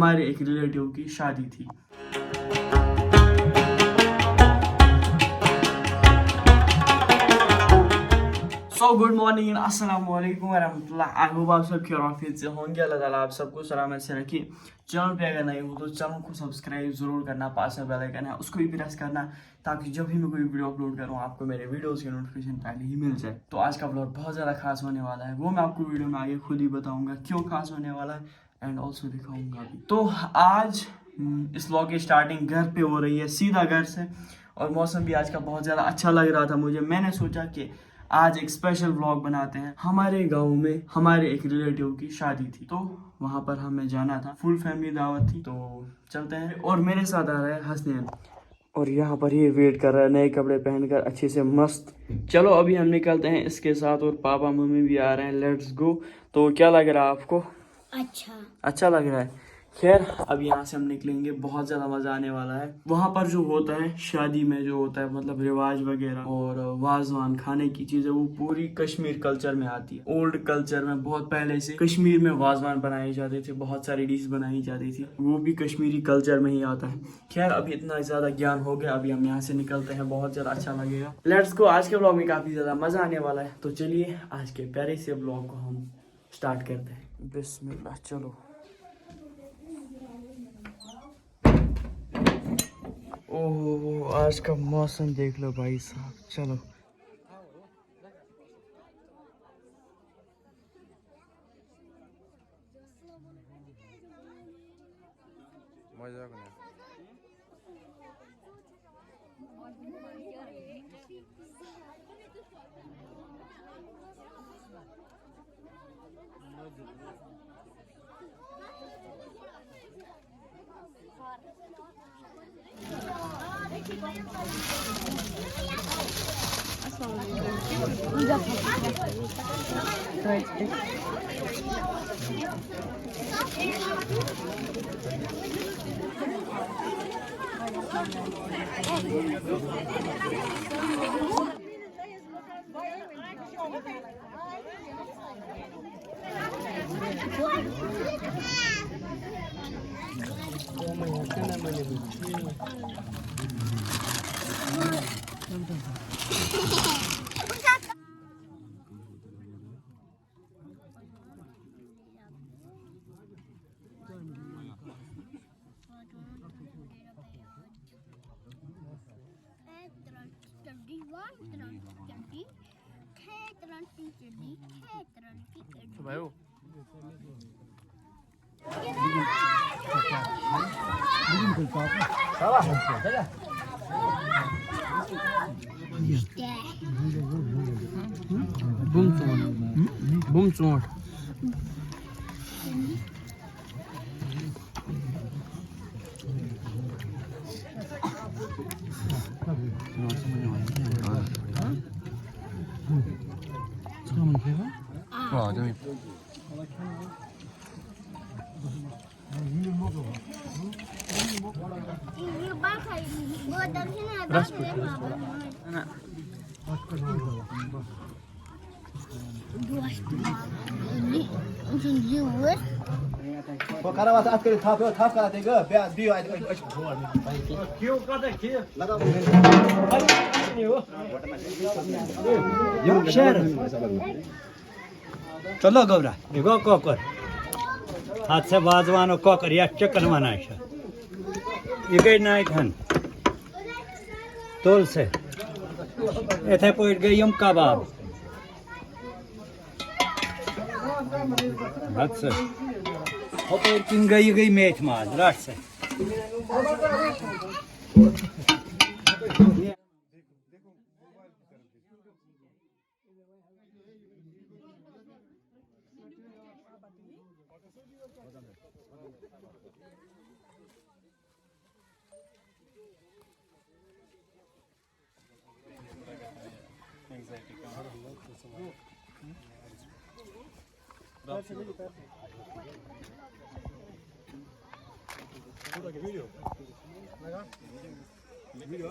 हमारे एक रिलेटिव की शादी थी। सो गुड मॉर्निंग, अस्सलाम वालेकुम रहमतुल्लाह। आई होप आप सब खैरियत से होंगे। अल्लाह ताला आप सबको सलामत से रखिए। चैनल पे अगर नए हो तो चैनल को सब्सक्राइब जरूर करना, पास में बेल आइकन है उसको भी प्रेस करना, ताकि जब भी मैं कोई वीडियो अपलोड करूँ आपको मेरे वीडियोस की नोटिफिकेशन पहले ही मिल जाए। तो आज का व्लॉग बहुत ज़्यादा खास होने वाला है, वो मैं आपको वीडियो में आगे खुद ही बताऊँगा क्यों खास होने वाला है, एंड ऑल्सो दिखाऊँगा भी। तो आज इस व्लॉग की स्टार्टिंग घर पे हो रही है, सीधा घर से, और मौसम भी आज का बहुत ज़्यादा अच्छा लग रहा था मुझे। मैंने सोचा कि आज एक स्पेशल व्लॉग बनाते हैं। हमारे गांव में हमारे एक रिलेटिव की शादी थी, तो वहां पर हमें जाना था, फुल फैमिली दावत थी। तो चलते हैं, और मेरे साथ आ रहा है हसनैन, और यहाँ पर ये वेट कर रहा है नए कपड़े पहनकर अच्छे से मस्त। चलो अभी हम निकलते हैं इसके साथ, और पापा मम्मी भी आ रहे हैं। Let's go. तो क्या लग रहा है आपको? अच्छा लग रहा है। खैर अब यहाँ से हम निकलेंगे, बहुत ज़्यादा मज़ा आने वाला है। वहाँ पर जो होता है शादी में, जो होता है मतलब रिवाज वगैरह और वाजवान खाने की चीज़ें, वो पूरी कश्मीर कल्चर में आती है। ओल्ड कल्चर में बहुत पहले से कश्मीर में वाजवान बनाए जाते थे, बहुत सारी डिश बनाई जाती थी, वो भी कश्मीरी कल्चर में ही आता है। खैर अभी इतना ज़्यादा ज्ञान हो गया, अभी हम यहाँ से निकलते हैं, बहुत ज़्यादा अच्छा लगेगा। Let's go. आज के ब्लॉग में काफ़ी ज़्यादा मज़ा आने वाला है, तो चलिए आज के प्यारे से ब्लॉग को हम स्टार्ट करते हैं। बिस्मिल्लाह। चलो। ओहो आज का मौसम देख लो भाई साहब। चलो Bum Cara was atkari thaf kara dega be bio ai kyo kata kyo laga yo share चलो गौरा एगो कोकर हाथ से बाजवानो कोकर या चकन मना है ये नाइट हन तोल से एथे पोइट गई यम कबाब हाथ से होते किन गई मेथ माज रात से Video. Video?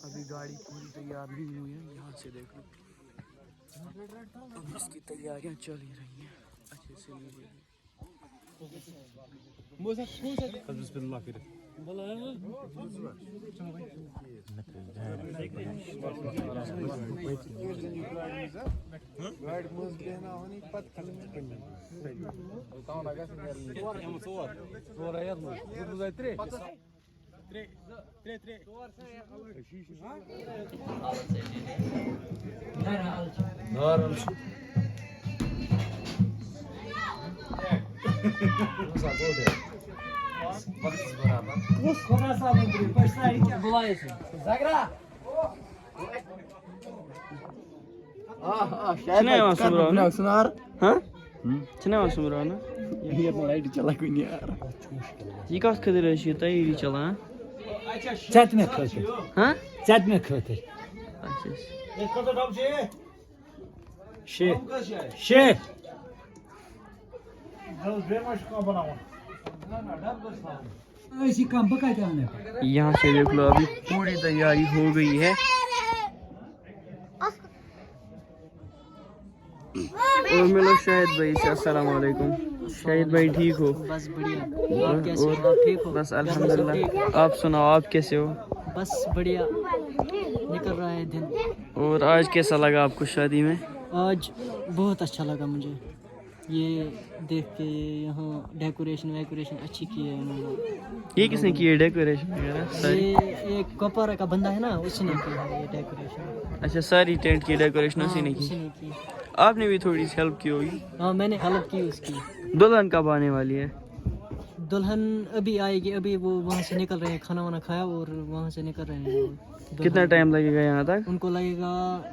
अभी गाड़ी पूरी तैयार नहीं हुई है, यहाँ से देखो अब इसकी तैयारियां चल ही रही हैं, अच्छे से नहीं हुई हैं। Çene masum bro? Ha? Çene masum bro? ये कस खदर है तैयारी चला Çetmek kötü. हाँ Çetmek kötü. अच्छा Şey. ऐसी काम पका क्या आने यहाँ से देख लो अभी पूरी तैयारी हो गई है और मिलो शाहिद भाई से। अस्सलाम वालेकुम। शाहिद भाई ठीक हो? बस बढ़िया। आप कैसे हो? और आप ठीक हो? बस अल्हम्दुलिल्लाह। आप सुनाओ, आप कैसे हो? बस बढ़िया, निकल रहा है दिन। और आज कैसा लगा आपको शादी में? आज बहुत अच्छा लगा मुझे ये देख के, यहाँ डेकोरेशन वेकोरेशन अच्छी की है उन्होंने। ये किसने की है डेकोरेशन वगैरह सारी? ये एक कपड़ा का बंदा है ना, उसने की है ये डेकोरेशन। अच्छा, सारी टेंट की डेकोरेशन उसी ने की? उसने की। आपने भी थोड़ी सी हेल्प की होगी? हाँ मैंने हेल्प की उसकी। दुल्हन कब आने वाली है? दुल्हन अभी आएगी, अभी वो वहाँ से निकल रहे हैं, खाना वाना खाया और वहाँ से निकल रहे हैं वो। कितना टाइम लगेगा यहाँ तक? उनको लगेगा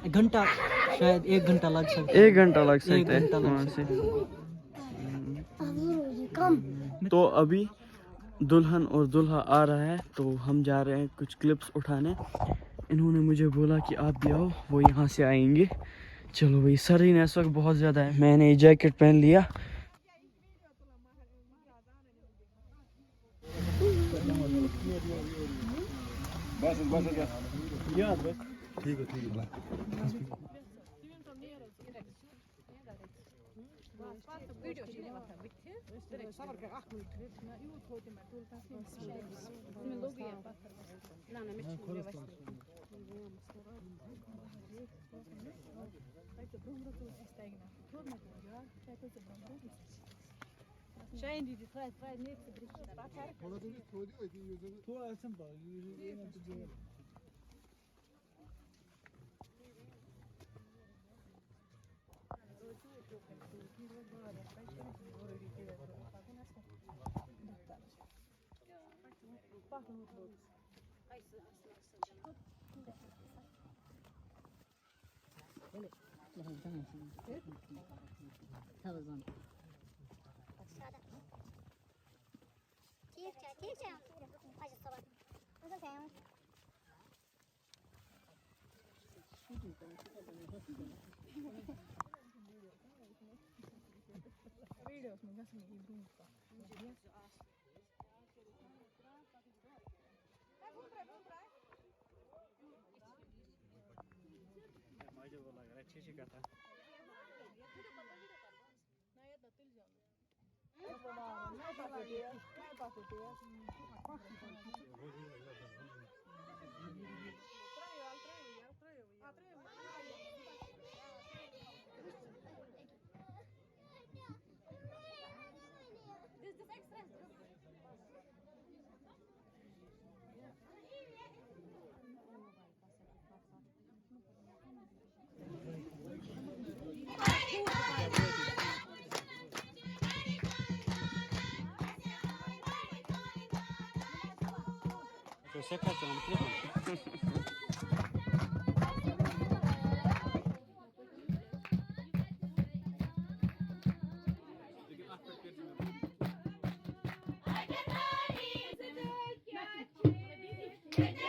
एक घंटा, शायद 1 घंटा लग सकता है। 1 घंटा लग सकता है 1 घंटा लग वहाँ से। सकता तो अभी दुल्हन और दुल्हा आ रहा है, तो हम जा रहे हैं कुछ क्लिप्स उठाने। इन्होंने मुझे बोला कि आप भी आओ, वो यहाँ से आएंगे। चलो भाई, सर्दी ने इस वक्त बहुत ज़्यादा है, मैंने जैकेट पहन लिया। ठीक है आज सब ऐसा क्या Yeah.